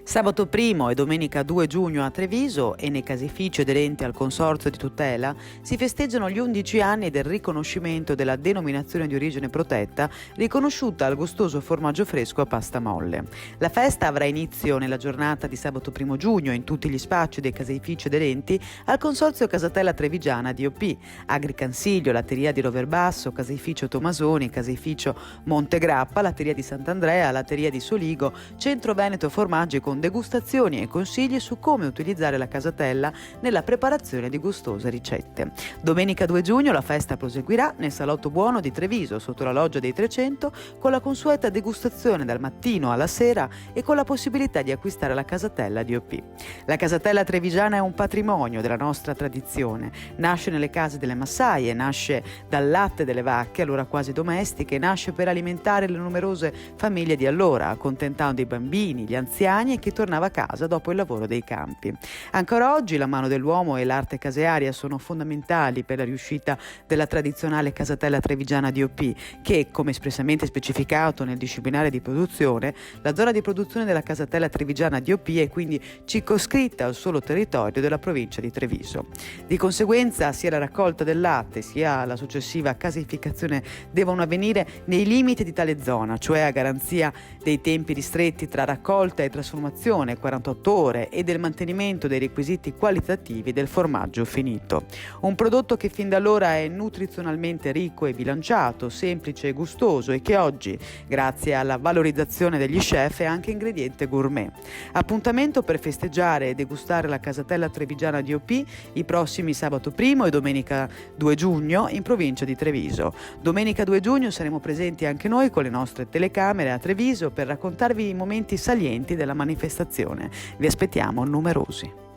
Sabato 1 e domenica 2 giugno a Treviso e nei caseifici aderenti al Consorzio di tutela si festeggiano gli 11 anni del riconoscimento della denominazione di origine protetta riconosciuta al gustoso formaggio fresco a pasta molle. La festa avrà inizio nella giornata di sabato 1 giugno in tutti gli spazi dei caseifici aderenti al Consorzio Casatella Trevigiana DOP, Agricansiglio, Latteria di Roverbasso, Caseificio Tomasoni, Caseificio Montegrappa, Latteria di Sant'Andrea, Latteria di Soligo, Centro Veneto Formaggi con degustazioni e consigli su come utilizzare la casatella nella preparazione di gustose ricette. Domenica 2 giugno la festa proseguirà nel Salotto Buono di Treviso sotto la Loggia dei 300 con la consueta degustazione dal mattino alla sera e con la possibilità di acquistare la casatella DOP. La casatella trevigiana è un patrimonio della nostra tradizione. Nasce nelle case delle massaie, nasce dal latte delle vacche, allora quasi domestiche, nasce per alimentare le numerose famiglie di allora, accontentando i bambini, gli anziani e chi tornava a casa dopo il lavoro dei campi. Ancora oggi la mano dell'uomo e l'arte casearia sono fondamentali per la riuscita della tradizionale casatella trevigiana DOP che, come espressamente specificato nel disciplinare di produzione, la zona di produzione della casatella trevigiana DOP è quindi circoscritta al solo territorio della provincia di Treviso. Di conseguenza sia la raccolta del latte sia la successiva caseificazione devono avvenire nei limiti di tale zona, cioè a garanzia dei tempi ristretti tra raccolta e trasformazione 48 ore e del mantenimento dei requisiti qualitativi del formaggio finito. Un prodotto che fin da allora è nutrizionalmente ricco e bilanciato, semplice e gustoso e che oggi, grazie alla valorizzazione degli chef, è anche ingrediente gourmet. Appuntamento per festeggiare e degustare la casatella trevigiana DOP i prossimi sabato 1 e domenica 2 giugno in provincia di Treviso. Domenica 2 giugno saremo presenti anche noi con le nostre telecamere a Treviso per raccontarvi i momenti salienti della manifestazione. Vi aspettiamo numerosi.